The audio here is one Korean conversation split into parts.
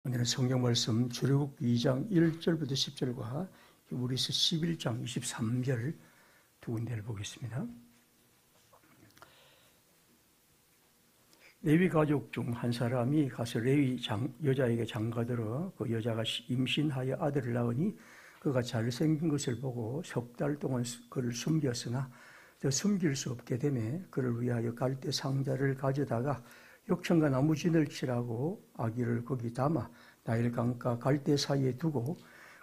오늘은 성경 말씀 출애굽기 2장 1절부터 10절과 히브리서 11장 23절 두 군데를 보겠습니다. 레위 가족 중 한 사람이 가서 레위 여자에게 장가들어 그 여자가 임신하여 아들을 낳으니 그가 잘생긴 것을 보고 석 달 동안 그를 숨겼으나 더 숨길 수 없게 되매 그를 위하여 갈대 상자를 가져다가 욕청과 나무진을 칠하고 아기를 거기 담아 나일강과 갈대 사이에 두고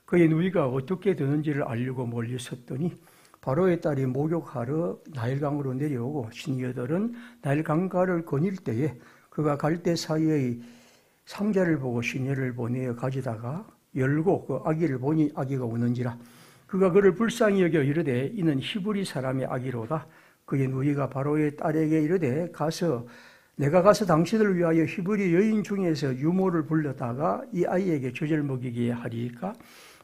그의 누이가 어떻게 되는지를 알려고 멀리 섰더니 바로의 딸이 목욕하러 나일강으로 내려오고 시니어들은 나일강가를 거닐 때에 그가 갈대 사이의 상자를 보고 시녀를 보내어 가져다가 열고 그 아기를 보니 아기가 우는지라 그가 그를 불쌍히 여겨 이르되 이는 히브리 사람의 아기로다. 그의 누이가 바로의 딸에게 이르되 내가 가서 당신을 위하여 히브리 여인 중에서 유모를 불렀다가 이 아이에게 젖을 먹이게 하리이까.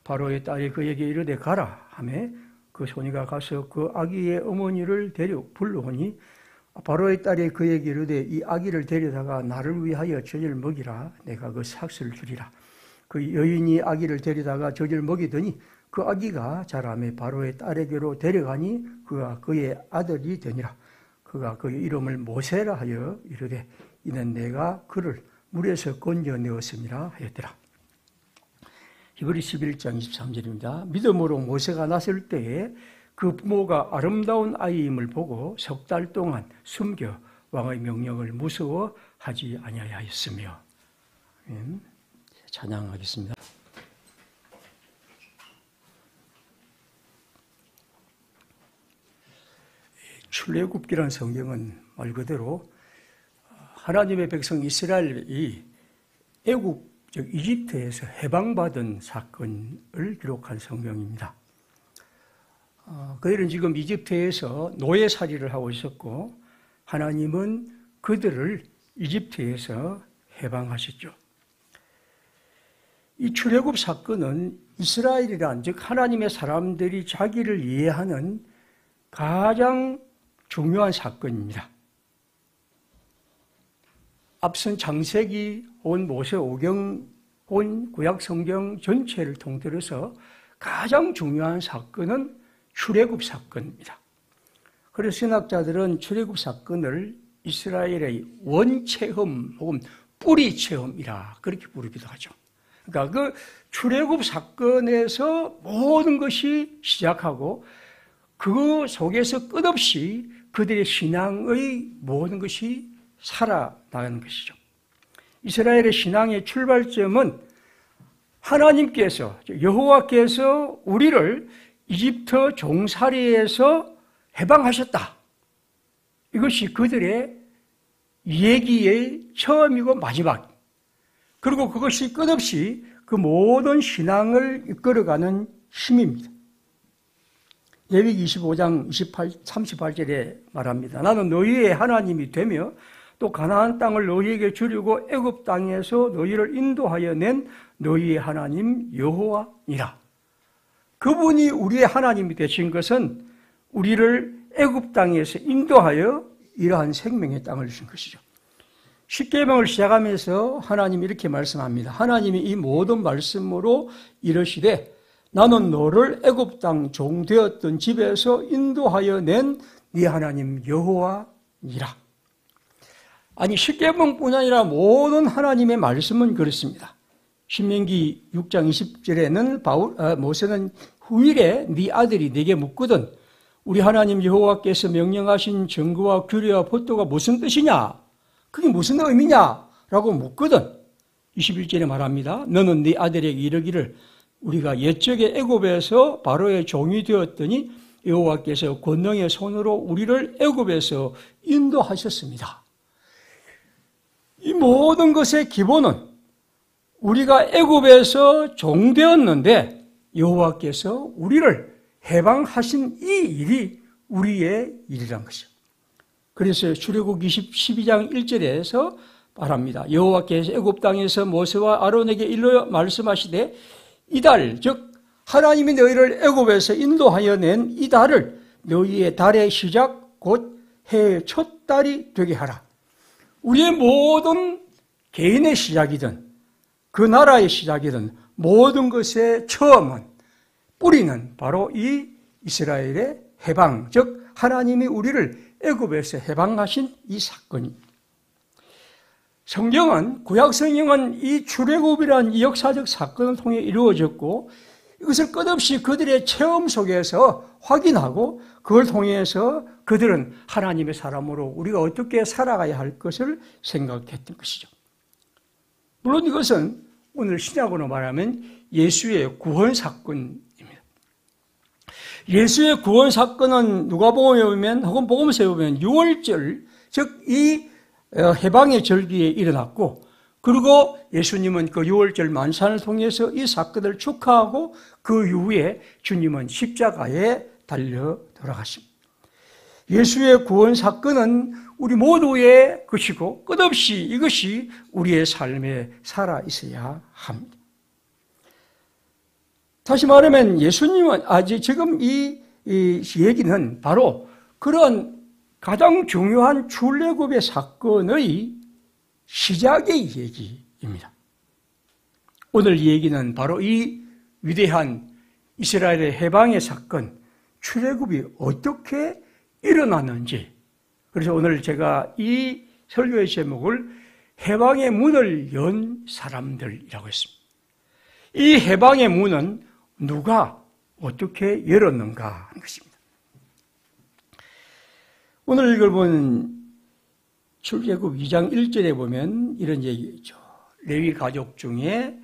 바로의 딸이 그에게 이르되 가라 하매 그 소녀가 가서 그 아기의 어머니를 불러오니 바로의 딸이 그에게 이르되 이 아기를 데려다가 나를 위하여 젖을 먹이라. 내가 그 삭슬 주리라. 그 여인이 아기를 데려다가 젖을 먹이더니 그 아기가 자라매 바로의 딸에게로 데려가니 그가 그의 아들이 되니라. 그가 그의 이름을 모세라 하여 이르되 이는 내가 그를 물에서 건져내었음이라 하였더라. 히브리 11장 23절입니다. 믿음으로 모세가 났을 때에 그 부모가 아름다운 아이임을 보고 석 달 동안 숨겨 왕의 명령을 무서워하지 아니하였으며. 찬양하겠습니다. 출애굽기라는 성경은 말 그대로 하나님의 백성 이스라엘이 애국, 즉 이집트에서 해방받은 사건을 기록한 성경입니다. 그들은 지금 이집트에서 노예살이를 하고 있었고 하나님은 그들을 이집트에서 해방하셨죠. 이 출애굽 사건은 이스라엘이란 즉 하나님의 사람들이 자기를 이해하는 가장 중요한 사건입니다. 앞선 창세기, 온 모세오경, 온 구약성경 전체를 통틀어서 가장 중요한 사건은 출애굽 사건입니다. 그래서 신학자들은 출애굽 사건을 이스라엘의 원체험 혹은 뿌리체험이라 그렇게 부르기도 하죠. 그러니까 그 출애굽 사건에서 모든 것이 시작하고 그 속에서 끝없이 그들의 신앙의 모든 것이 살아나가는 것이죠. 이스라엘의 신앙의 출발점은 하나님께서, 여호와께서 우리를 이집트 종살이에서 해방하셨다. 이것이 그들의 얘기의 처음이고 마지막. 그리고 그것이 끝없이 그 모든 신앙을 이끌어가는 힘입니다. 레위기 25장 38절에 말합니다. 나는 너희의 하나님이 되며 또 가나안 땅을 너희에게 주려고 애굽 땅에서 너희를 인도하여 낸 너희의 하나님 여호와니라. 그분이 우리의 하나님이 되신 것은 우리를 애굽 땅에서 인도하여 이러한 생명의 땅을 주신 것이죠. 십계명을 시작하면서 하나님이 이렇게 말씀합니다. 하나님이 이 모든 말씀으로 이르시되 나는 너를 애굽 땅 종되었던 집에서 인도하여 낸 네 하나님 여호와니라. 아니 십계명뿐 아니라 모든 하나님의 말씀은 그렇습니다. 신명기 6장 20절에는 모세는 후일에 네 아들이 네게 묻거든 우리 하나님 여호와께서 명령하신 정거와 규례와 법도가 무슨 뜻이냐? 그게 무슨 의미냐? 라고 묻거든 21절에 말합니다. 너는 네 아들에게 이르기를 우리가 옛적에 애굽에서 바로의 종이 되었더니 여호와께서 권능의 손으로 우리를 애굽에서 인도하셨습니다. 이 모든 것의 기본은 우리가 애굽에서 종되었는데 여호와께서 우리를 해방하신 이 일이 우리의 일이란 것이죠. 그래서 출애굽기 12장 1절에서 말합니다. 여호와께서 애굽 땅에서 모세와 아론에게 일러 말씀하시되 이달 즉 하나님이 너희를 애굽에서 인도하여 낸 이 달을 너희의 달의 시작 곧 해의 첫 달이 되게 하라. 우리의 모든 개인의 시작이든 그 나라의 시작이든 모든 것의 처음은, 뿌리는 바로 이 이스라엘의 해방, 즉 하나님이 우리를 애굽에서 해방하신 이 사건입니다. 성경은, 구약 성경은 이 출애굽이라는 이 역사적 사건을 통해 이루어졌고, 이것을 끝없이 그들의 체험 속에서 확인하고, 그걸 통해서 그들은 하나님의 사람으로 우리가 어떻게 살아가야 할 것을 생각했던 것이죠. 물론 이것은 오늘 신약으로 말하면 예수의 구원 사건입니다. 예수의 구원 사건은 누가복음에 보면, 혹은 복음서에 보면 6월절, 즉 이 해방의 절기에 일어났고, 그리고 예수님은 그 6월절 만찬을 통해서 이 사건을 축하하고 그 이후에 주님은 십자가에 달려 돌아가십니다. 예수의 구원 사건은 우리 모두의 것이고 끝없이 이것이 우리의 삶에 살아 있어야 합니다. 다시 말하면 예수님은 지금 이 얘기는 바로 그런 가장 중요한 출애굽의 사건의 시작의 얘기입니다. 오늘 이 얘기는 바로 이 위대한 이스라엘의 해방의 사건, 출애굽이 어떻게 일어났는지, 그래서 오늘 제가 이 설교의 제목을 해방의 문을 연 사람들이라고 했습니다. 이 해방의 문은 누가 어떻게 열었는가 하는 것입니다. 오늘 읽어본 출애굽 2장 1절에 보면 이런 얘기죠. 레위 가족 중에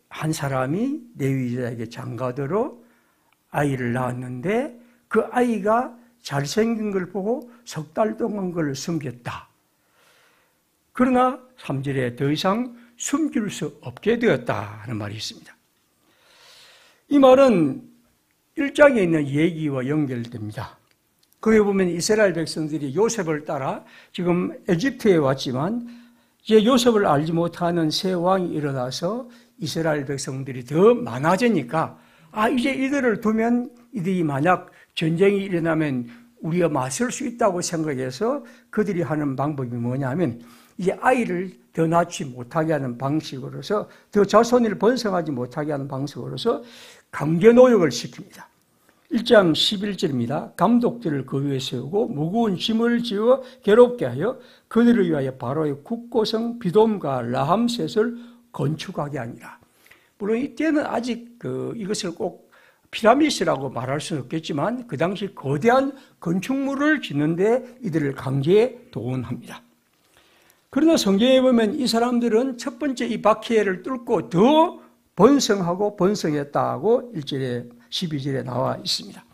한 사람이 레위자에게 장가들어 아이를 낳았는데 그 아이가 잘생긴 걸 보고 석 달 동안 그걸 숨겼다. 그러나 3절에 더 이상 숨길 수 없게 되었다 하는 말이 있습니다. 이 말은 1장에 있는 얘기와 연결됩니다. 거기에 보면 이스라엘 백성들이 요셉을 따라 지금 에집트에 왔지만 이제 요셉을 알지 못하는 새 왕이 일어나서 이스라엘 백성들이 더 많아지니까 이제 이들을 두면 이들이 만약 전쟁이 일어나면 우리가 맞설 수 있다고 생각해서 그들이 하는 방법이 뭐냐면 이제 아이를 더 낳지 못하게 하는 방식으로서 더 자손을 번성하지 못하게 하는 방식으로서 강제노역을 시킵니다. 1장 11절입니다. 감독들을 그 위에 세우고 무거운 짐을 지어 괴롭게 하여 그들을 위하여 바로의 국고성 비돔과 라함셋을 건축하게 하니라. 물론 이때는 아직 이것을 꼭 피라미드라고 말할 수는 없겠지만 그 당시 거대한 건축물을 짓는데 이들을 강제 동원합니다. 그러나 성경에 보면 이 사람들은 첫 번째 이 박해를 뚫고 더 번성하고 번성했다고 1절에 12절에 나와 있습니다.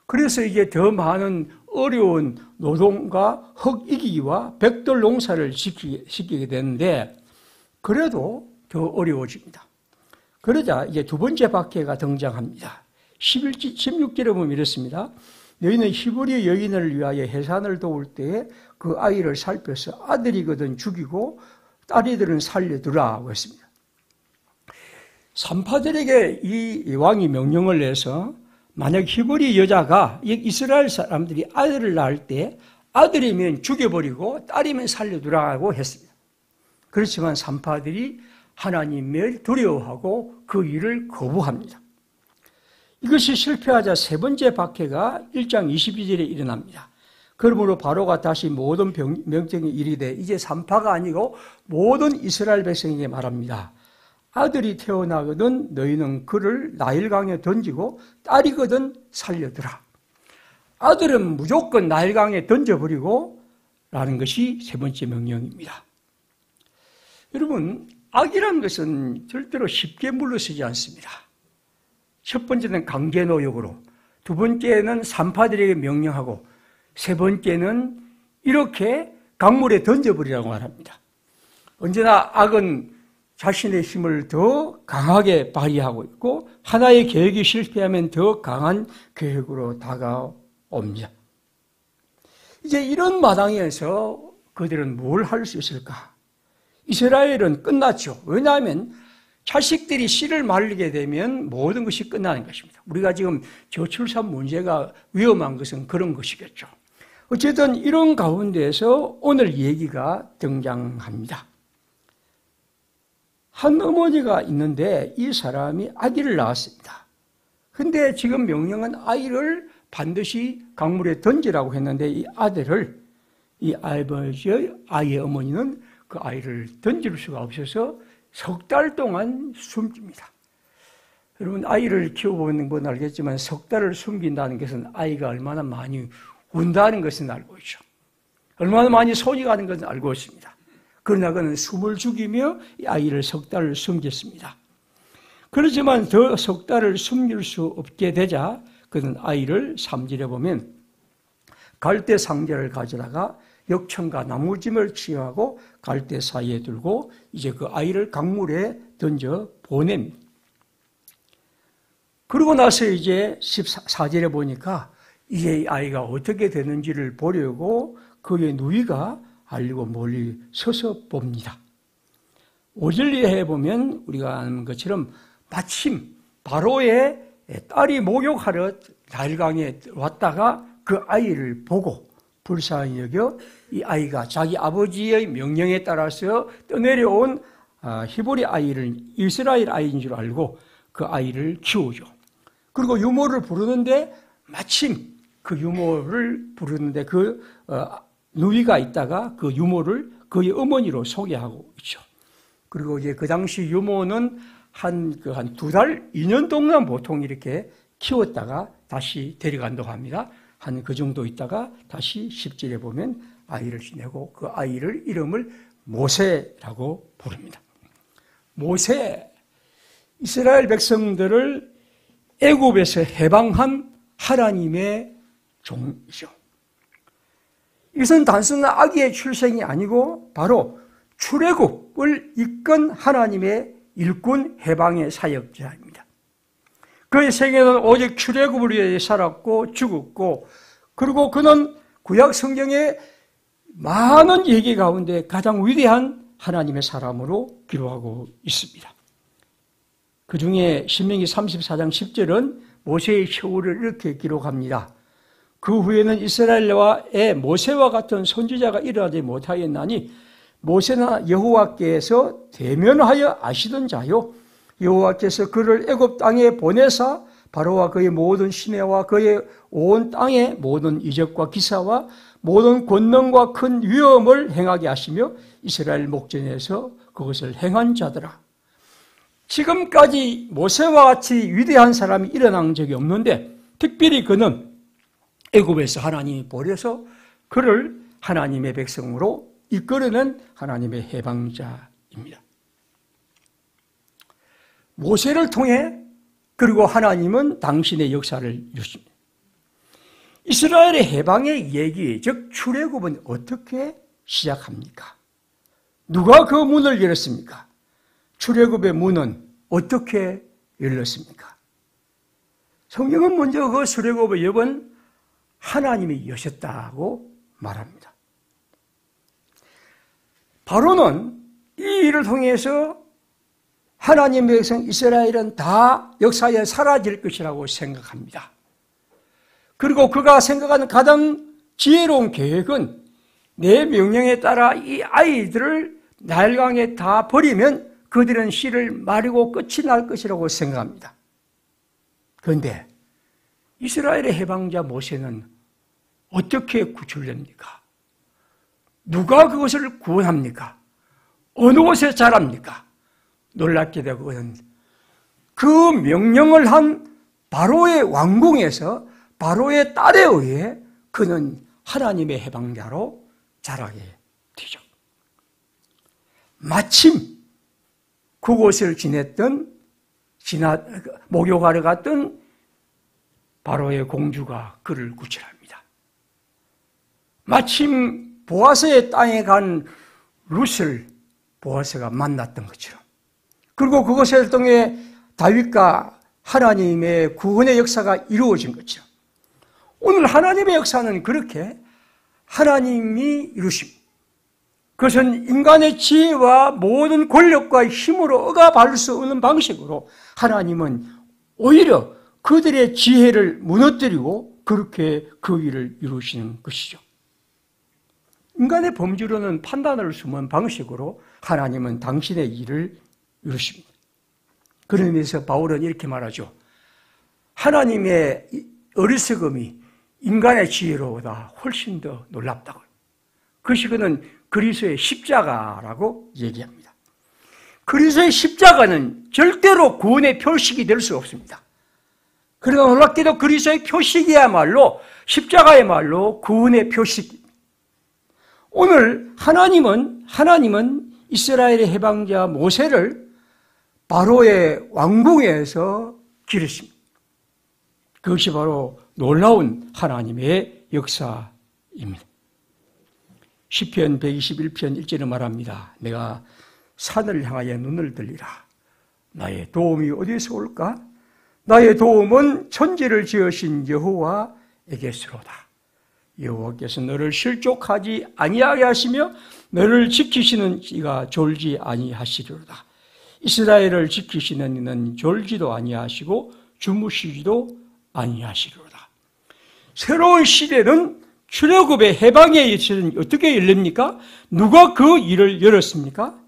그래서 이게 더 많은 어려운 노동과 흙이기와 백돌 농사를 시키게 되는데 그래도 더 어려워집니다. 그러자 이제 두 번째 박해가 등장합니다. 16절에 보면 이렇습니다. 너희는 히브리 여인을 위하여 해산을 도울 때에 그 아이를 살펴서 아들이거든 죽이고 딸이들은 살려두라고 했습니다. 산파들에게 이 왕이 명령을 내서 만약 히브리 여자가 이스라엘 사람들이 아들을 낳을 때 아들이면 죽여버리고 딸이면 살려두라고 했습니다. 그렇지만 산파들이 하나님을 두려워하고 그 일을 거부합니다. 이것이 실패하자 세 번째 박해가 1장 22절에 일어납니다. 그러므로 바로가 다시 모든 명령에 이르되 이제 산파가 아니고 모든 이스라엘 백성에게 말합니다. 아들이 태어나거든 너희는 그를 나일강에 던지고 딸이거든 살려두라. 아들은 무조건 나일강에 던져버리고 라는 것이 세 번째 명령입니다. 여러분, 악이라는 것은 절대로 쉽게 물러서지 않습니다. 첫 번째는 강제노역으로, 두 번째는 산파들에게 명령하고, 세 번째는 이렇게 강물에 던져버리라고 말합니다. 언제나 악은 자신의 힘을 더 강하게 발휘하고 있고 하나의 계획이 실패하면 더 강한 계획으로 다가옵니다. 이제 이런 마당에서 그들은 뭘 할 수 있을까? 이스라엘은 끝났죠. 왜냐하면 자식들이 씨를 말리게 되면 모든 것이 끝나는 것입니다. 우리가 지금 저출산 문제가 위험한 것은 그런 것이겠죠. 어쨌든 이런 가운데에서 오늘 얘기가 등장합니다. 한 어머니가 있는데 이 사람이 아기를 낳았습니다. 근데 지금 명령은 아이를 반드시 강물에 던지라고 했는데 이 아들을 이 아이의 어머니는 그 아이를 던질 수가 없어서 석 달 동안 숨깁니다. 여러분 아이를 키워보는 건 알겠지만 석 달을 숨긴다는 것은 아이가 얼마나 많이 운다는 것은 알고 있죠. 얼마나 많이 손이 가는 것은 알고 있습니다. 그러나 그는 숨을 죽이며 이 아이를 석 달을 숨겼습니다. 그렇지만 더 석 달을 숨길 수 없게 되자 그는 아이를 3절에 보면 갈대 상자를 가져다가 역청과 나무짐을 취하고 갈대 사이에 들고 이제 그 아이를 강물에 던져 보냅니다. 그러고 나서 이제 14절에 보니까 이제 이 아이가 어떻게 되는지를 보려고 그의 누이가 알리고 멀리 서서 봅니다. 5절에 보면 우리가 아는 것처럼 마침 바로의 딸이 목욕하러 나일강에 왔다가 그 아이를 보고 불쌍히 여겨 이 아이가 자기 아버지의 명령에 따라서 떠내려온 히브리 아이를 이스라엘 아이인 줄 알고 그 아이를 키우죠. 그리고 유모를 부르는데 마침 그 유모를 부르는데 그 누이가 있다가 그 유모를 그의 어머니로 소개하고 있죠. 그리고 이제 그 당시 유모는 한 2달, 2년 동안 보통 이렇게 키웠다가 다시 데려간다고 합니다. 한 그 정도 있다가 다시 10절에 보면 아이를 지내고 그 아이를 이름을 모세라고 부릅니다. 모세, 이스라엘 백성들을 애굽에서 해방한 하나님의 종이죠. 이것은 단순한 아기의 출생이 아니고 바로 출애굽을 이끈 하나님의 일꾼 해방의 사역자입니다. 그의 생애는 오직 출애굽을 위해 살았고 죽었고 그리고 그는 구약 성경의 많은 얘기 가운데 가장 위대한 하나님의 사람으로 기록하고 있습니다. 그 중에 신명기 34장 10절은 모세의 최후를 이렇게 기록합니다. 그 후에는 이스라엘의 모세와 같은 선지자가 일어나지 못하였나니 모세나 여호와께서 대면하여 아시던 자요 여호와께서 그를 애굽 땅에 보내사 바로와 그의 모든 시내와 그의 온 땅의 모든 이적과 기사와 모든 권능과 큰 위엄을 행하게 하시며 이스라엘 목전에서 그것을 행한 자들아. 지금까지 모세와 같이 위대한 사람이 일어난 적이 없는데 특별히 그는 애굽에서 하나님이 보내서 그를 하나님의 백성으로 이끌어낸 하나님의 해방자입니다. 모세를 통해 그리고 하나님은 당신의 역사를 이루십니다. 이스라엘의 해방의 얘기, 즉 출애굽은 어떻게 시작합니까? 누가 그 문을 열었습니까? 출애굽의 문은 어떻게 열렸습니까? 성경은 먼저 그 출애굽의 엽은 하나님이 여셨다고 말합니다. 바로는 이 일을 통해서 하나님의 백성 이스라엘은 다 역사에 사라질 것이라고 생각합니다. 그리고 그가 생각하는 가장 지혜로운 계획은 내 명령에 따라 이 아이들을 나일강에 다 버리면 그들은 씨를 마르고 끝이 날 것이라고 생각합니다. 그런데 이스라엘의 해방자 모세는 어떻게 구출됩니까? 누가 그것을 구원합니까? 어느 곳에 자랍니까? 놀랍게도 그는 그 명령을 한 바로의 왕궁에서 바로의 딸에 의해 그는 하나님의 해방자로 자라게 되죠. 마침 그곳을 목욕하러 갔던 바로의 공주가 그를 구출합니다. 마침 보아스의 땅에 간 룻을 보아스가 만났던 것처럼 그리고 그것을 통해 다윗과 하나님의 구원의 역사가 이루어진 것처럼 오늘 하나님의 역사는 그렇게 하나님이 이루십니다. 그것은 인간의 지혜와 모든 권력과 힘으로 억압할 수 없는 방식으로 하나님은 오히려 그들의 지혜를 무너뜨리고 그렇게 그 일을 이루시는 것이죠. 인간의 범주로는 판단을 숨은 방식으로 하나님은 당신의 일을 이루십니다. 그런 의미에서 바울은 이렇게 말하죠. 하나님의 어리석음이 인간의 지혜로보다 훨씬 더 놀랍다고요. 그것이 그는 그리스도의 십자가라고 얘기합니다. 그리스도의 십자가는 절대로 구원의 표식이 될 수 없습니다. 그러나 놀랍게도 그리스도의 표식이야말로 십자가야말로 구원의 표식입니다. 오늘 하나님은 이스라엘의 해방자 모세를 바로의 왕궁에서 기르십니다. 그것이 바로 놀라운 하나님의 역사입니다. 시편 121편 1절에 말합니다. 내가 산을 향하여 눈을 들리라. 나의 도움이 어디에서 올까? 나의 도움은 천지를 지으신 여호와에게서로다. 여호와께서 너를 실족하지 아니하게 하시며 너를 지키시는 이가 졸지 아니하시리로다. 이스라엘을 지키시는 이는 졸지도 아니하시고 주무시지도 아니하시리로다. 새로운 시대는 출애굽의 해방의 일은 어떻게 열립니까? 누가 그 일을 열었습니까?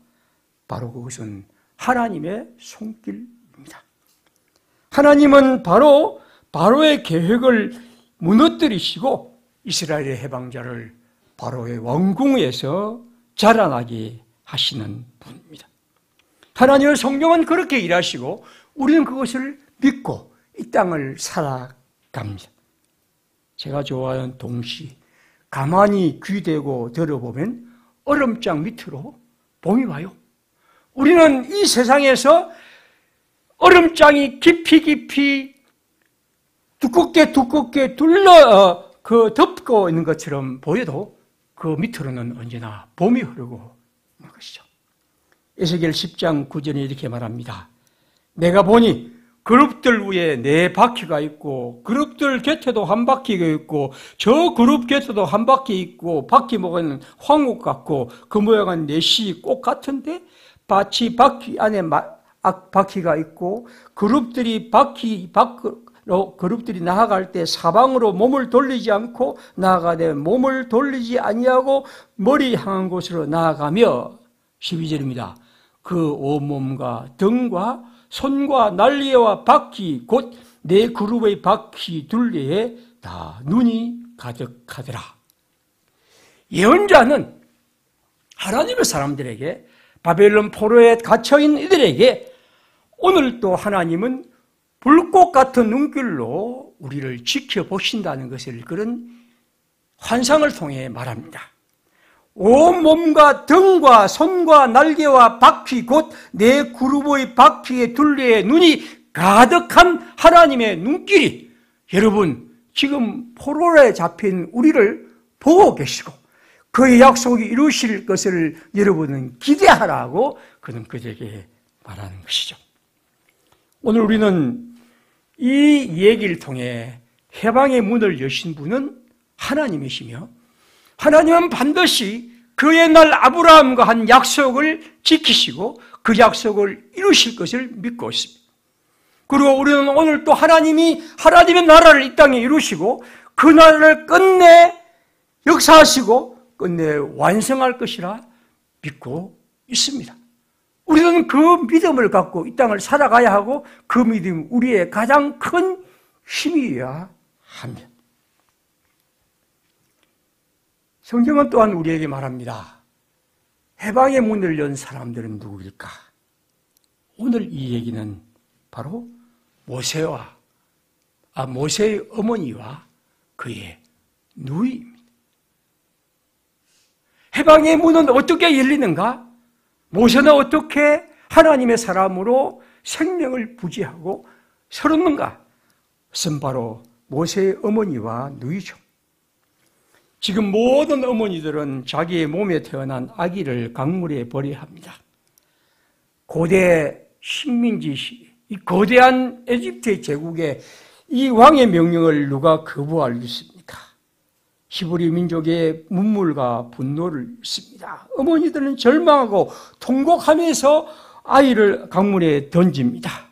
바로 그것은 하나님의 손길입니다. 하나님은 바로의 계획을 무너뜨리시고 이스라엘의 해방자를 바로의 왕궁에서 자라나게 하시는 분입니다. 하나님의 성령은 그렇게 일하시고 우리는 그것을 믿고 이 땅을 살아갑니다. 제가 좋아하는 동시, 가만히 귀대고 들어보면 얼음장 밑으로 봄이 와요. 우리는 이 세상에서 얼음장이 깊이 두껍게 덮고 있는 것처럼 보여도 그 밑으로는 언제나 봄이 흐르고 있는 것이죠. 에스겔 10장 9절에 이렇게 말합니다. 내가 보니 그룹들 위에 4바퀴가 있고 그룹들 곁에도 한 바퀴가 있고 저 그룹 곁에도 한 바퀴 있고 바퀴 목은 황옥 같고 그 모양은 내시 꽃 같은데 마치 바퀴 안에 바퀴가 있고 그룹들이 바퀴 밖으로 그룹들이 나아갈 때 사방으로 몸을 돌리지 않고 나아가되 몸을 돌리지 아니하고 머리 향한 곳으로 나아가며 12절입니다. 그 온몸과 등과 손과 날개와 바퀴 곧 4그룹의 바퀴 둘레에 다 눈이 가득하더라. 예언자는 하나님의 사람들에게 바벨론 포로에 갇혀있는 이들에게 오늘 또 하나님은 불꽃 같은 눈길로 우리를 지켜보신다는 것을 그런 환상을 통해 말합니다. 온몸과 등과 손과 날개와 바퀴 곧 4그룹의 바퀴의 둘레에 눈이 가득한 하나님의 눈길이 여러분 지금 포로에 잡힌 우리를 보고 계시고 그의 약속이 이루실 것을 여러분은 기대하라고 그는 그들에게 말하는 것이죠. 오늘 우리는 이 얘기를 통해 해방의 문을 여신 분은 하나님이시며 하나님은 반드시 그의 날 아브라함과 한 약속을 지키시고 그 약속을 이루실 것을 믿고 있습니다. 그리고 우리는 오늘 또 하나님의 나라를 이 땅에 이루시고 그 나라를 끝내 역사하시고 끝내 완성할 것이라 믿고 있습니다. 우리는 그 믿음을 갖고 이 땅을 살아가야 하고 그 믿음이 우리의 가장 큰 힘이어야 합니다. 성경은 또한 우리에게 말합니다. 해방의 문을 연 사람들은 누구일까? 오늘 이 얘기는 바로 모세의 어머니와 그의 누이입니다. 해방의 문은 어떻게 열리는가? 모세는 어떻게 하나님의 사람으로 생명을 부지하고 서렀는가? 그것은 바로 모세의 어머니와 누이죠. 지금 모든 어머니들은 자기의 몸에 태어난 아기를 강물에 버려야 합니다. 고대 식민지, 이 거대한 에집트의 제국의 이 왕의 명령을 누가 거부하겠습니까? 히브리 민족의 문물과 분노를 씁니다. 어머니들은 절망하고 통곡하면서 아이를 강물에 던집니다.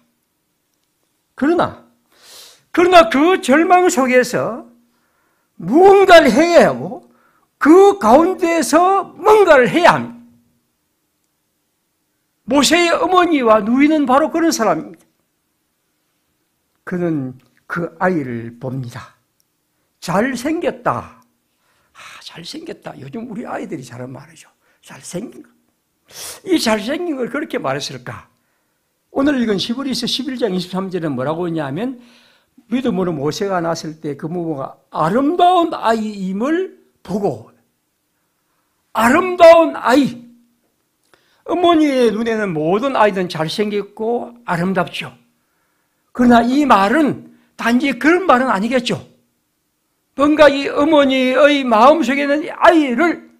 그러나 그 절망 속에서 무언가를 해야 하고 그 가운데에서 뭔가를 해야 합니다. 모세의 어머니와 누이는 바로 그런 사람입니다. 그는 그 아이를 봅니다. 잘생겼다. 잘생겼다. 요즘 우리 아이들이 잘하는 말이죠. 잘생긴 거. 이 잘생긴 걸 그렇게 말했을까? 오늘 읽은 히브리서 11장 23절은 뭐라고 했냐면 믿음으로 모세가 낳았을 때 그 부모가 아름다운 아이임을 보고 아름다운 아이. 어머니의 눈에는 모든 아이들은 잘생겼고 아름답죠. 그러나 이 말은 단지 그런 말은 아니겠죠. 뭔가 이 어머니의 마음속에는 이 아이를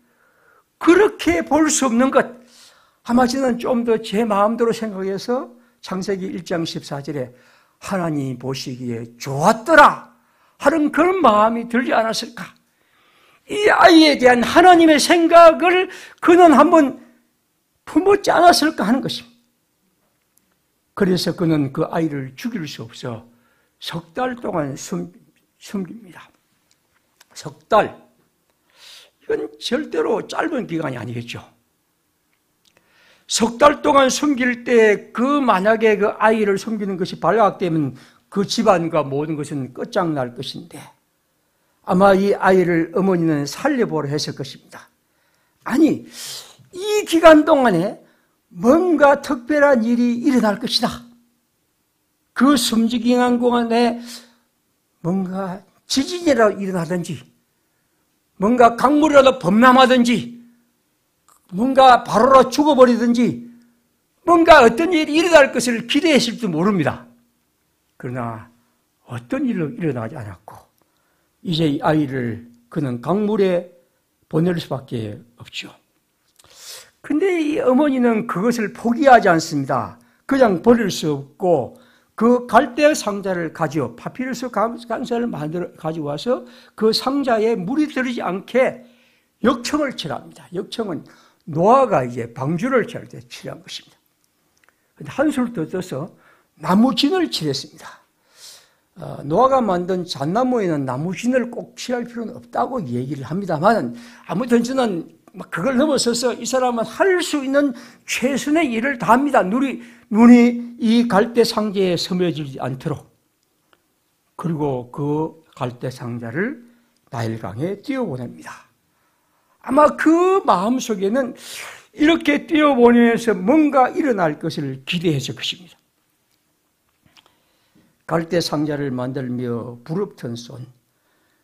그렇게 볼 수 없는 것. 아마 저는 좀 더 제 마음대로 생각해서 창세기 1장 14절에 하나님이 보시기에 좋았더라 하는 그런 마음이 들지 않았을까. 이 아이에 대한 하나님의 생각을 그는 한번 품었지 않았을까 하는 것입니다. 그래서 그는 그 아이를 죽일 수 없어 석 달 동안 숨깁니다. 석 달. 이건 절대로 짧은 기간이 아니겠죠. 석 달 동안 숨길 때 만약에 그 아이를 숨기는 것이 발각되면 그 집안과 모든 것은 끝장날 것인데 아마 이 아이를 어머니는 살려보려 했을 것입니다. 아니, 이 기간 동안에 뭔가 특별한 일이 일어날 것이다. 그 숨지기간 동안에 뭔가 지진이라도 일어나든지 뭔가 강물이라도 범람하든지 뭔가 바로라 죽어버리든지 뭔가 어떤 일이 일어날 것을 기대했을지도 모릅니다. 그러나 어떤 일로 일어나지 않았고 이제 이 아이를 그는 강물에 보낼 수밖에 없죠. 근데 이 어머니는 그것을 포기하지 않습니다. 그냥 버릴 수 없고 그 갈대 상자를 가지고 파피루스 상자를 만들어 가지고 와서 그 상자에 물이 들지 않게 역청을 칠합니다. 역청은 노아가 이제 방주를 칠 때 칠한 것입니다. 근데 한술 더 떠서 나무진을 칠했습니다. 노아가 만든 잣나무에는 나무진을 꼭 칠할 필요는 없다고 얘기를 합니다만 아무튼 저는 그걸 넘어서서 이 사람은 할 수 있는 최선의 일을 다합니다. 눈이 이 갈대 상자에 스며들지 않도록. 그리고 그 갈대 상자를 나일강에 띄워보냅니다. 아마 그 마음속에는 이렇게 띄워보내면서 뭔가 일어날 것을 기대했을 것입니다. 갈대 상자를 만들며 부릅튼 손,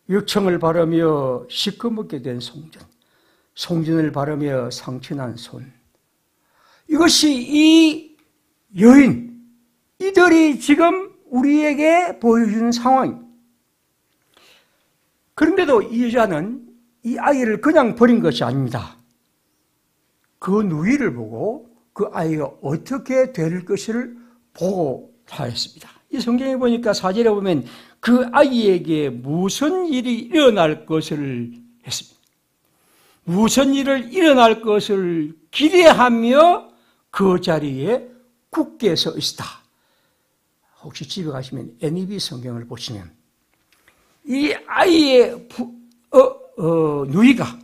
육청을 바르며 시커멓게 된 송전, 송전을 바르며 상처난 손. 이것이 이 여인, 이들이 지금 우리에게 보여주는 상황입니다. 그런데도 이 여자는 이 아이를 그냥 버린 것이 아닙니다. 그 누이를 보고 그 아이가 어떻게 될 것을 보고 하였습니다. 이 성경에 보니까 4절에 보면 그 아이에게 무슨 일이 일어날 것을 했습니다. 무슨 일을 일어날 것을 기대하며 그 자리에 굳게 서 있었다. 혹시 집에 가시면 NEB 성경을 보시면 이 아이의 누이가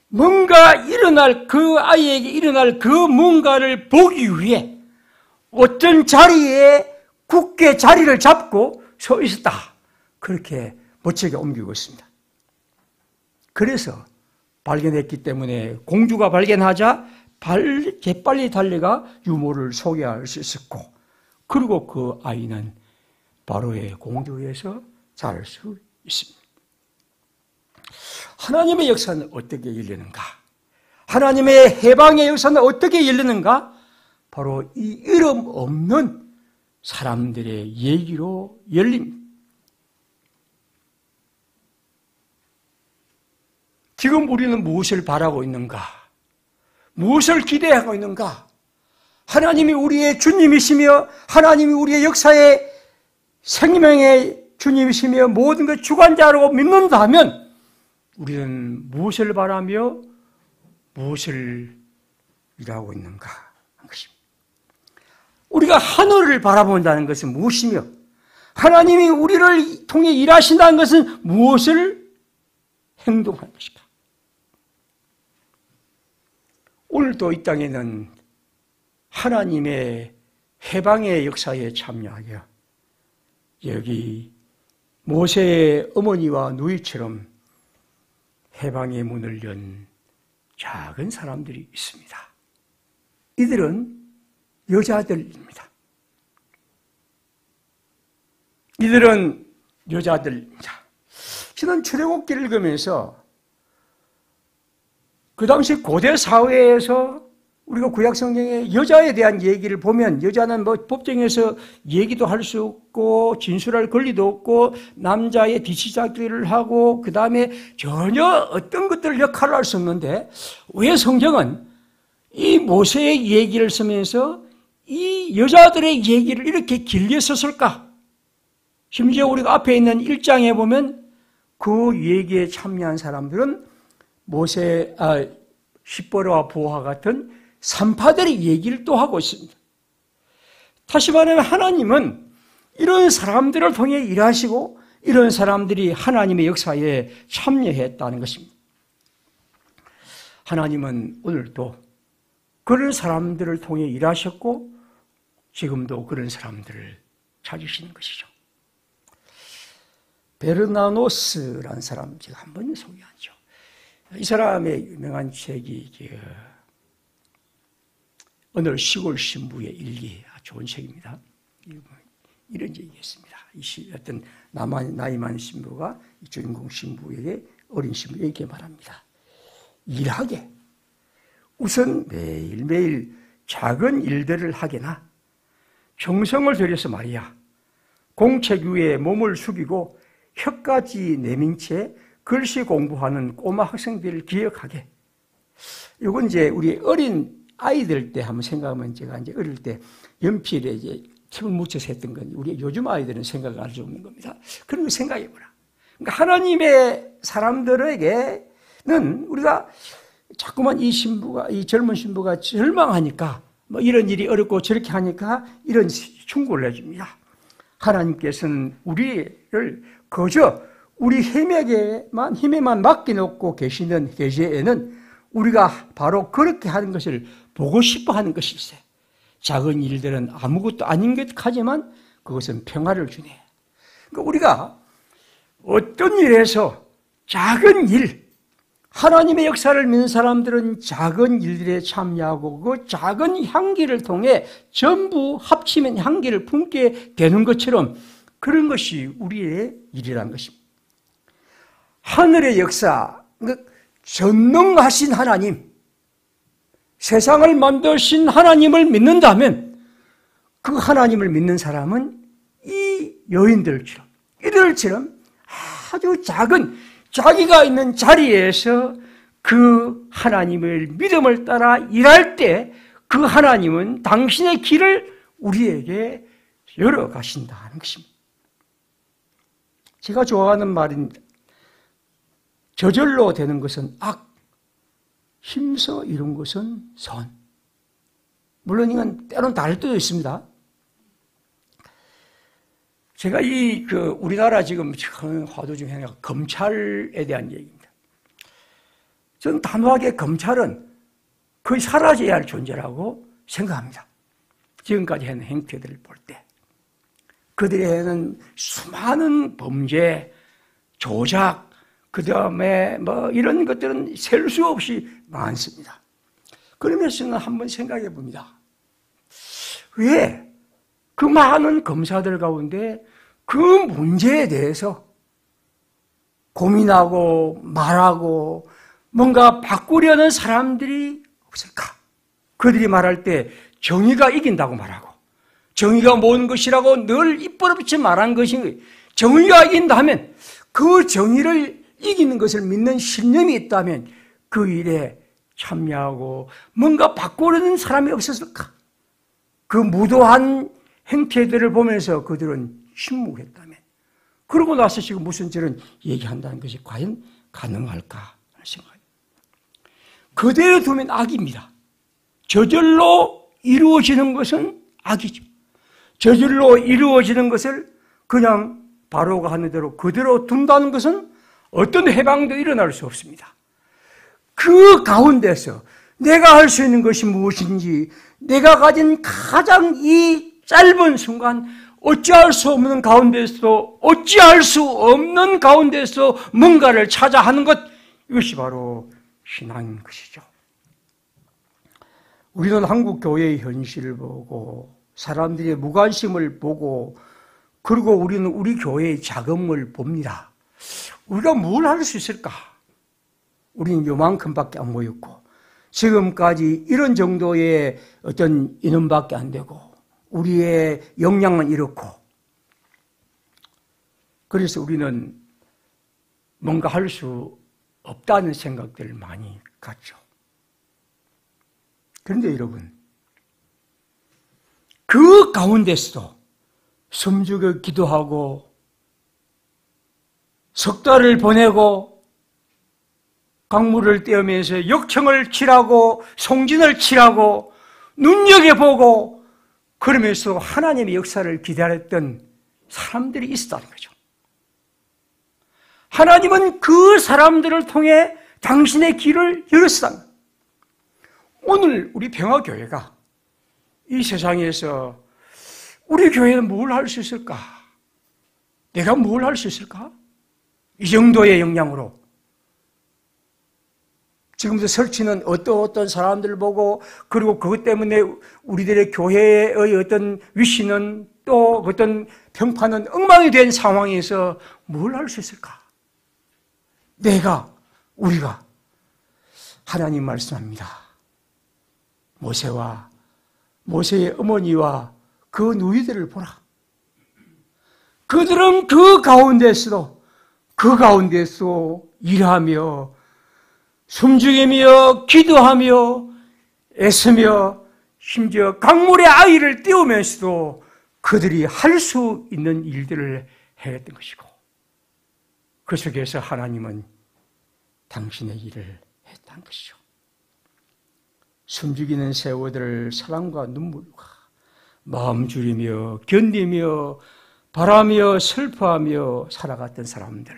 뭔가 일어날 그 아이에게 일어날 그 뭔가를 보기 위해 어떤 자리에 굳게 자리를 잡고 서 있었다. 그렇게 멋지게 옮기고 있습니다. 그래서 발견했기 때문에 공주가 발견하자 재빨리 달려가 유모를 소개할 수 있었고 그리고 그 아이는 바로의 공주에서 자랄 수 있습니다. 하나님의 역사는 어떻게 열리는가? 하나님의 해방의 역사는 어떻게 열리는가? 바로 이 이름 없는 사람들의 얘기로 열립니다. 지금 우리는 무엇을 바라고 있는가? 무엇을 기대하고 있는가? 하나님이 우리의 주님이시며 하나님이 우리의 역사의 생명의 주님이시며 모든 것 주관자라고 믿는다면 우리는 무엇을 바라며 무엇을 일하고 있는가 하는 것입니다. 우리가 하늘을 바라본다는 것은 무엇이며 하나님이 우리를 통해 일하신다는 것은 무엇을 행동하는 것일까? 오늘도 이 땅에는 하나님의 해방의 역사에 참여하여 여기 모세의 어머니와 누이처럼 해방의 문을 연 작은 사람들이 있습니다. 이들은 여자들입니다. 이들은 여자들입니다. 저는 출애굽기를 읽으면서 그 당시 고대 사회에서 우리가 구약성경에 여자에 대한 얘기를 보면 여자는 뭐 법정에서 얘기도 할 수 없고 진술할 권리도 없고 남자의 뒤치잡기를 하고 그 다음에 전혀 어떤 것들 역할을 할 수 없는데 왜 성경은 이 모세의 얘기를 쓰면서 이 여자들의 얘기를 이렇게 길게 썼을까? 심지어 우리가 앞에 있는 1장에 보면 그 얘기에 참여한 사람들은 십보라와 보아 같은 산파들의 얘기를 또 하고 있습니다. 다시 말하면 하나님은 이런 사람들을 통해 일하시고 이런 사람들이 하나님의 역사에 참여했다는 것입니다. 하나님은 오늘도 그런 사람들을 통해 일하셨고 지금도 그런 사람들을 찾으시는 것이죠. 베르나노스라는 사람 제가 한번 소개하죠. 이 사람의 유명한 책이 어느 시골 신부의 일기, 좋은 책입니다. 이런 얘기 했습니다. 어떤 나이 많은 신부가 주인공 신부에게 어린 신부에게 말합니다. 일하게 우선 매일매일 작은 일들을 하게나 정성을 들여서 말이야 공책 위에 몸을 숙이고 혀까지 내민 채 글씨 공부하는 꼬마 학생들을 기억하게. 이건 이제 우리 어린 아이들 때 한번 생각하면 제가 이제 어릴 때 연필에 이제 팁을 묻혀서 했던 건 우리 요즘 아이들은 생각을 할 수 없는 겁니다. 그런 거 생각해보라. 그러니까 하나님의 사람들에게는 우리가 자꾸만 이 젊은 신부가 절망하니까 뭐 이런 일이 어렵고 저렇게 하니까 이런 충고를 해줍니다. 하나님께서는 우리를 그저 우리 힘에만 맡겨놓고 계시는 계제에는 우리가 바로 그렇게 하는 것을 보고 싶어 하는 것일세. 작은 일들은 아무것도 아닌 것 하지만 그것은 평화를 주네. 그러니까 우리가 어떤 일에서 작은 일, 하나님의 역사를 믿는 사람들은 작은 일들에 참여하고 그 작은 향기를 통해 전부 합치면 향기를 품게 되는 것처럼 그런 것이 우리의 일이라는 것입니다. 하늘의 역사, 전능하신 하나님, 세상을 만드신 하나님을 믿는다면 그 하나님을 믿는 사람은 이 여인들처럼 이들처럼 아주 작은 자기가 있는 자리에서 그 하나님을 믿음을 따라 일할 때 그 하나님은 당신의 길을 우리에게 열어가신다는 것입니다. 제가 좋아하는 말입니다. 저절로 되는 것은 악, 힘써 이룬 것은 선. 물론 이건 때로는 다를 때도 있습니다. 제가 우리나라 지금 화두 중에 하나가 검찰에 대한 얘기입니다. 저는 단호하게 검찰은 거의 사라져야 할 존재라고 생각합니다. 지금까지 하는 행태들을 볼 때. 그들이 하는 수많은 범죄, 조작, 그 다음에 이런 것들은 셀 수 없이 많습니다. 그러면서 저는 한번 생각해 봅니다. 왜 그 많은 검사들 가운데 그 문제에 대해서 고민하고 말하고 뭔가 바꾸려는 사람들이 없을까? 그들이 말할 때 정의가 이긴다고 말하고 정의가 뭔 것이라고 늘 입버릇이 말한 것인 거예요. 정의가 이긴다면 그 정의를 이기는 것을 믿는 신념이 있다면 그 일에 참여하고 뭔가 바꾸려는 사람이 없었을까? 그 무도한 행태들을 보면서 그들은 침묵했다면 그러고 나서 지금 무슨 저런 얘기한다는 것이 과연 가능할까 하는 생각입니다. 그대로 두면 악입니다. 저절로 이루어지는 것은 악이죠. 저절로 이루어지는 것을 그냥 바로가 하는 대로 그대로 둔다는 것은 어떤 해방도 일어날 수 없습니다. 그 가운데서 내가 할 수 있는 것이 무엇인지, 내가 가진 가장 이 짧은 순간 어찌할 수 없는 가운데서 뭔가를 찾아 하는 것, 이것이 바로 신앙인 것이죠. 우리는 한국 교회의 현실을 보고 사람들의 무관심을 보고 그리고 우리는 우리 교회의 자금을 봅니다. 우리가 뭘 할 수 있을까? 우리는 요만큼밖에 안 모였고 지금까지 이런 정도의 어떤 인원밖에 안 되고 우리의 역량은 이렇고 그래서 우리는 뭔가 할 수 없다는 생각들을 많이 갖죠. 그런데 여러분, 그 가운데서도 숨죽여 기도하고 석 달을 보내고 강물을 떼우면서 역청을 칠하고 송진을 칠하고 눈여겨보고 그러면서 하나님의 역사를 기다렸던 사람들이 있었다는 거죠. 하나님은 그 사람들을 통해 당신의 길을 열었다. 오늘 우리 평화교회가 이 세상에서 우리 교회는 뭘 할 수 있을까? 내가 뭘 할 수 있을까? 이 정도의 역량으로 지금도 설치는 어떤 사람들을 보고 그리고 그것 때문에 우리들의 교회의 어떤 위신은 또 어떤 평판은 엉망이 된 상황에서 뭘 할 수 있을까? 우리가 하나님 말씀합니다. 모세의 어머니와 그 누이들을 보라. 그들은 그 가운데서 일하며 숨죽이며 기도하며 애쓰며 심지어 강물에 아이를 띄우면서도 그들이 할 수 있는 일들을 해냈던 것이고 그 속에서 하나님은 당신의 일을 했다는 것이죠. 숨죽이는 세월들을 사랑과 눈물과 마음 줄이며 견디며 바라며 슬퍼하며 살아갔던 사람들,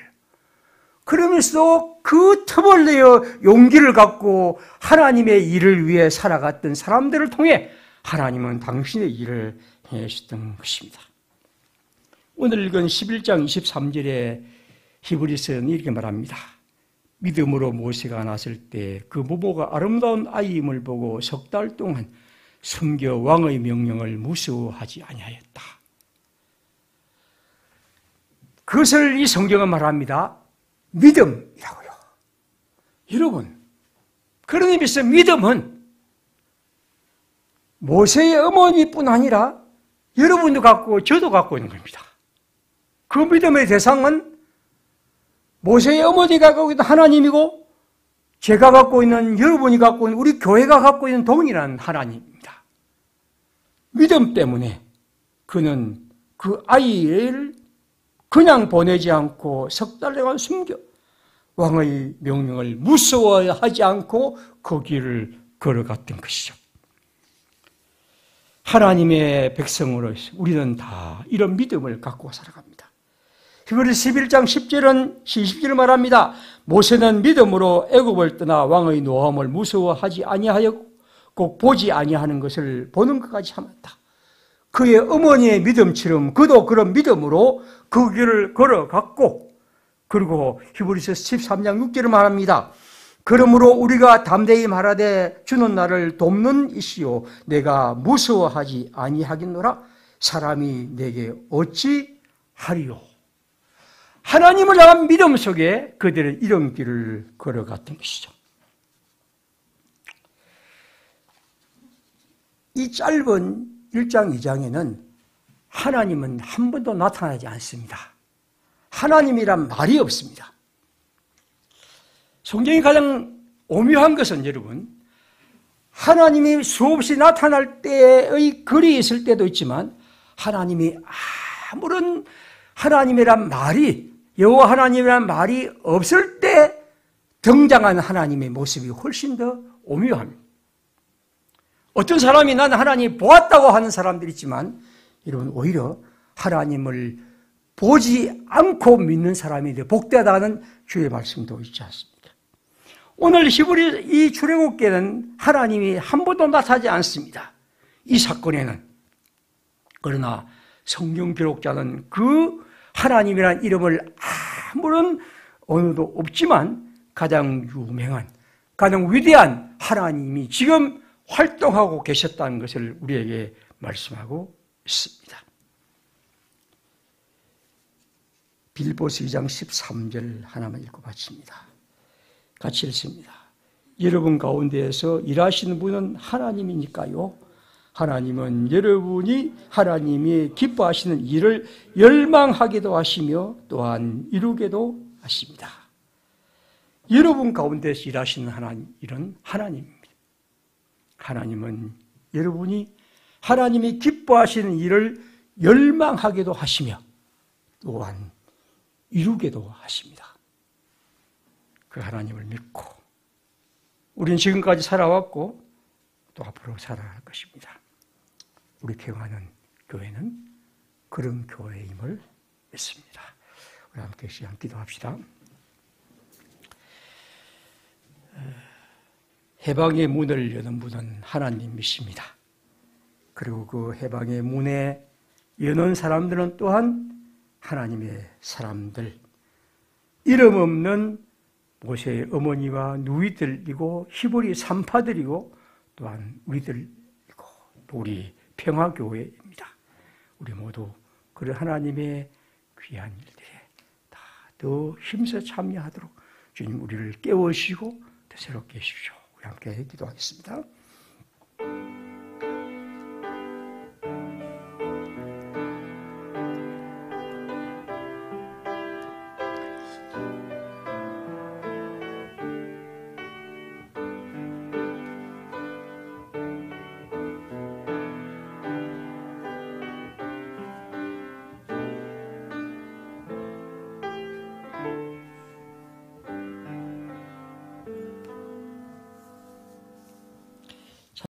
그러면서도 그 틈을 내어 용기를 갖고 하나님의 일을 위해 살아갔던 사람들을 통해 하나님은 당신의 일을 해내셨던 것입니다. 오늘 읽은 11장 23절에 히브리서는 이렇게 말합니다. 믿음으로 모세가 났을 때 그 모모가 아름다운 아이임을 보고 석 달 동안 숨겨 왕의 명령을 무서워하지 아니하였다. 그것을 이 성경은 말합니다. 믿음이라고요. 여러분, 그런 의미에서 믿음은 모세의 어머니뿐 아니라 여러분도 갖고 저도 갖고 있는 겁니다. 그 믿음의 대상은 모세의 어머니가 갖고 있는 하나님이고 제가 갖고 있는, 여러분이 갖고 있는, 우리 교회가 갖고 있는 동일한 하나님입니다. 믿음 때문에 그는 그 아이를 그냥 보내지 않고 석 달 동안 숨겨 왕의 명령을 무서워하지 않고 그 길을 걸어갔던 것이죠. 하나님의 백성으로서 우리는 다 이런 믿음을 갖고 살아갑니다. 히브리서 11장 10절은 20절을 말합니다. 모세는 믿음으로 애굽을 떠나 왕의 노함을 무서워하지 아니하였고 보지 아니하는 것을 보는 것까지 참았다. 그의 어머니의 믿음처럼 그도 그런 믿음으로 그 길을 걸어갔고, 그리고 히브리서 13장 6절을 말합니다. 그러므로 우리가 담대히 말하되 주는 나를 돕는 이시요 내가 무서워하지 아니하겠노라. 사람이 내게 어찌 하리요. 하나님을 향한 믿음 속에 그들은 이런 길을 걸어갔던 것이죠. 이 짧은 1장 2장에는 하나님은 한 번도 나타나지 않습니다. 하나님이란 말이 없습니다. 성경이 가장 오묘한 것은 여러분, 하나님이 수없이 나타날 때의 글이 있을 때도 있지만 하나님이 아무런 하나님이란 말이, 여호와 하나님이란 말이 없을 때 등장한 하나님의 모습이 훨씬 더 오묘합니다. 어떤 사람이 나는 하나님 보았다고 하는 사람들이 있지만 여러분, 오히려 하나님을 보지 않고 믿는 사람이 복되다는 주의 말씀도 있지 않습니까? 오늘 히브리 이 출애굽기에는 하나님이 한 번도 나타나지 않습니다. 이 사건에는. 그러나 성경 기록자는 그 하나님이라는 이름을 아무런 언어도 없지만 가장 유명한, 가장 위대한 하나님이 지금 활동하고 계셨다는 것을 우리에게 말씀하고 있습니다. 빌보스 2장 13절 하나만 읽고 바칩니다. 같이 읽습니다. 여러분 가운데에서 일하시는 분은 하나님이니까요. 하나님은 여러분이 하나님이 기뻐하시는 일을 열망하게도 하시며 또한 이루게도 하십니다. 여러분 가운데서 일하시는 일은 하나님입니다. 하나님은 여러분이 하나님이 기뻐하시는 일을 열망하게도 하시며 또한 이루게도 하십니다. 그 하나님을 믿고 우리는 지금까지 살아왔고 또 앞으로 살아갈 것입니다. 우리 경하는 교회는 그런 교회임을 믿습니다. 우리 함께 시간 기도합시다. 해방의 문을 여는 분은 하나님이십니다. 그리고 그 해방의 문에 여는 사람들은 또한 하나님의 사람들, 이름 없는 모세의 어머니와 누이들이고 히브리 산파들이고 또한 우리들이고 또 우리 평화교회입니다. 우리 모두 그런 하나님의 귀한 일들에 다 더 힘써 참여하도록 주님 우리를 깨우시고 더 새롭게 해주십시오. 우리 함께 기도하겠습니다.